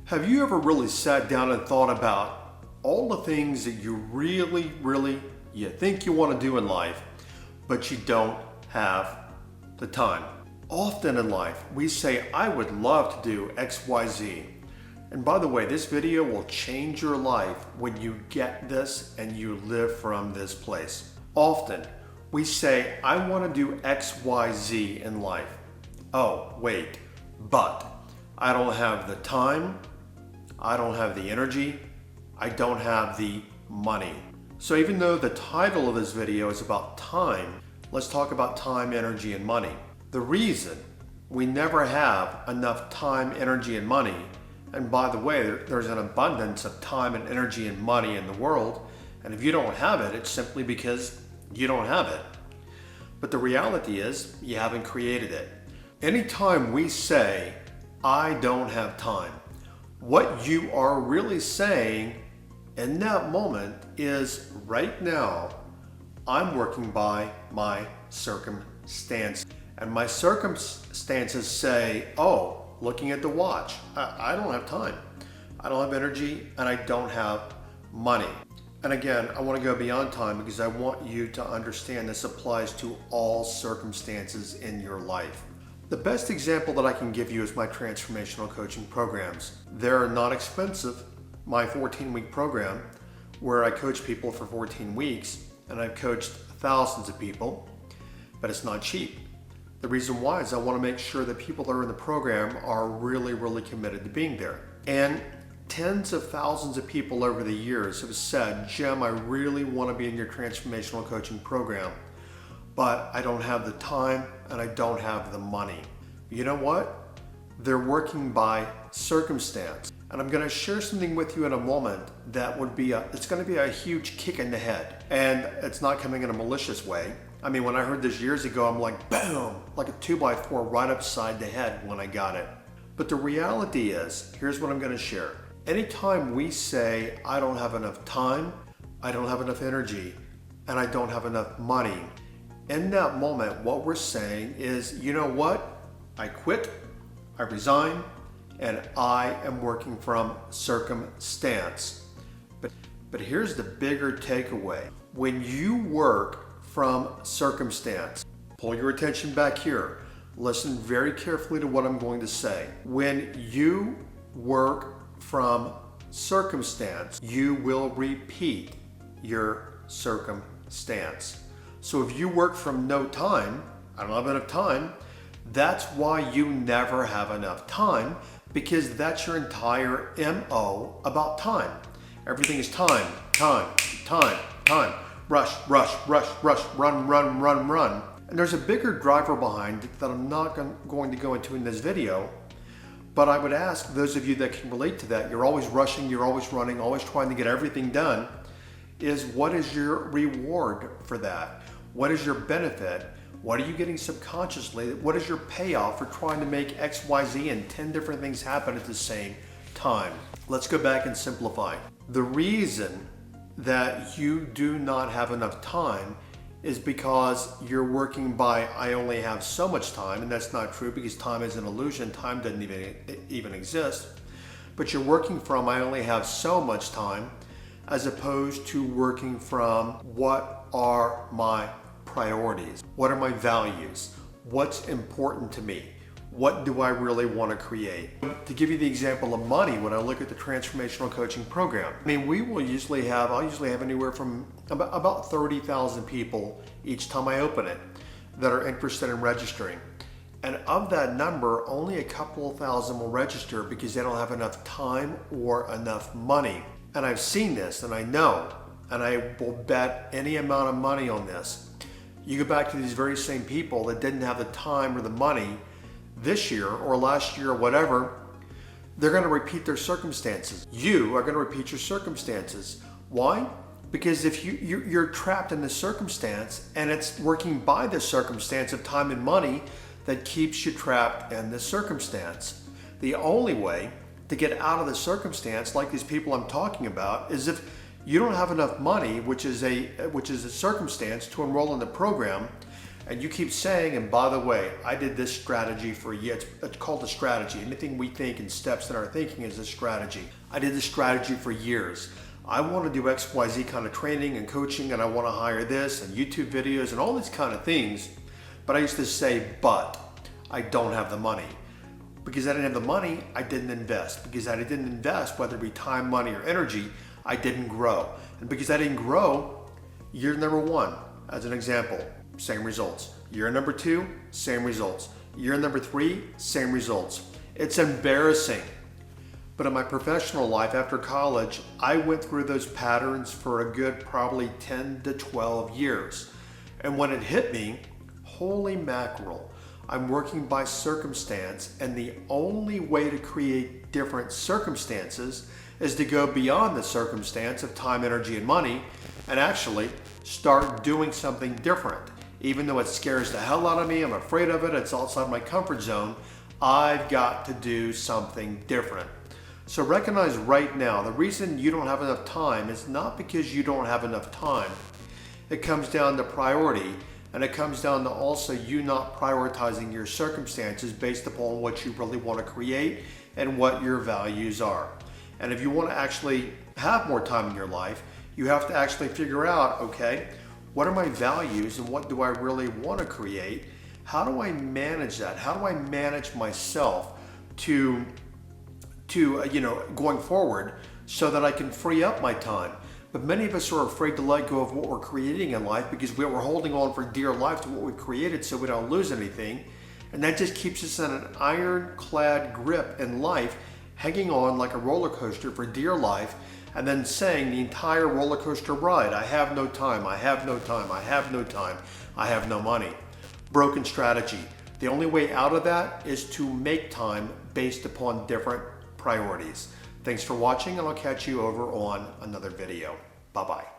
Have you ever really sat down and thought about all the things that you really you think you want to do in life, but you don't have the time? Often in life, we say, I would love to do X, Y, Z. And by the way, this video will change your life when you get this and you live from this place. Often, we say, I want to do X, Y, Z in life. Oh, wait, but I don't have the time, I don't have the energy, I don't have the money. So even though the title of this video is about time, let's talk about time, energy, and money. The reason we never have enough time, energy, and money, and by the way, there's an abundance of time and energy and money in the world, and if you don't have it, it's simply because you don't have it. But the reality is, you haven't created it. Anytime we say, I don't have time, what you are really saying in that moment is, right now, I'm working by my circumstance. And my circumstances say, oh, looking at the watch, I don't have time. I don't have energy, and I don't have money. And again, I want to go beyond time because I want you to understand this applies to all circumstances in your life. The best example that I can give you is my transformational coaching programs. They're not expensive. My 14-week program, where I coach people for 14 weeks, and I've coached thousands of people, but it's not cheap. The reason why is I want to make sure that people that are in the program are really committed to being there. And tens of thousands of people over the years have said, Jim, I really want to be in your transformational coaching program, but I don't have the time and I don't have the money. You know what? They're working by circumstance. And I'm going to share something with you in a moment that would be it's going to be a huge kick in the head. And it's not coming in a malicious way. I mean, when I heard this years ago, I'm like, boom, like a 2x4 right upside the head when I got it. But the reality is, here's what I'm going to share. Anytime we say, I don't have enough time, I don't have enough energy, and I don't have enough money, in that moment, what we're saying is, you know what? I quit, I resign, and I am working from circumstance. But here's the bigger takeaway. When you work from circumstance, pull your attention back here. Listen very carefully to what I'm going to say. When you work from circumstance, you will repeat your circumstance. So if you work from no time, I don't have enough time, that's why you never have enough time, because that's your entire MO about time. Everything is time. Rush, run. And there's a bigger driver behind it that I'm not going to go into in this video, but I would ask those of you that can relate to that, you're always rushing, you're always running, always trying to get everything done, is what is your reward for that? What is your benefit? What are you getting subconsciously? What is your payoff for trying to make X, Y, Z and 10 different things happen at the same time? Let's go back and simplify. The reason that you do not have enough time is because you're working by, I only have so much time, and that's not true because time is an illusion. Time doesn't even exist. But you're working from, I only have so much time, as opposed to working from, what are my priorities? What are my values? What's important to me? What do I really want to create? To give you the example of money, when I look at the transformational coaching program, I mean, I'll usually have anywhere from about 30,000 people each time I open it that are interested in registering. And of that number, only a couple of thousand will register because they don't have enough time or enough money. And I've seen this, and I know, and I will bet any amount of money on this. You go back to these very same people that didn't have the time or the money this year or last year or whatever, they're going to repeat their circumstances. You are going to repeat your circumstances. Why? Because if you're trapped in the circumstance, and it's working by the circumstance of time and money that keeps you trapped in the circumstance. The only way to get out of the circumstance, like these people I'm talking about, is if you don't have enough money, which is a circumstance to enroll in the program, And you keep saying, and by the way, I did this strategy for years. It's called a strategy. Anything we think and steps in our thinking is a strategy. I did this strategy for years. I want to do XYZ kind of training and coaching, and I want to hire this and YouTube videos and all these kind of things. But I used to say, but I don't have the money. Because I didn't have the money, I didn't invest. Because I didn't invest, whether it be time, money, or energy, I didn't grow. And because I didn't grow, year number 1, as an example, same results. Year number 2, same results. Year number 3, same results. It's embarrassing. But in my professional life after college, I went through those patterns for a good probably 10 to 12 years. And when it hit me, holy mackerel, I'm working by circumstance, and the only way to create different circumstances is to go beyond the circumstance of time, energy, and money and actually start doing something different. Even though it scares the hell out of me, I'm afraid of it, it's outside my comfort zone, I've got to do something different. So recognize right now, the reason you don't have enough time is not because you don't have enough time. It comes down to priority, and it comes down to also you not prioritizing your circumstances based upon what you really want to create and what your values are. And if you want to actually have more time in your life, you have to actually figure out, okay, what are my values and what do I really want to create? How do I manage that? How do I manage myself to going forward so that I can free up my time? But many of us are afraid to let go of what we're creating in life because we're holding on for dear life to what we created so we don't lose anything. And that just keeps us in an ironclad grip in life, hanging on like a roller coaster for dear life, and then saying the entire roller coaster ride, I have no time, I have no time, I have no time, I have no money. Broken strategy. The only way out of that is to make time based upon different priorities. Thanks for watching, and I'll catch you over on another video. Bye-bye.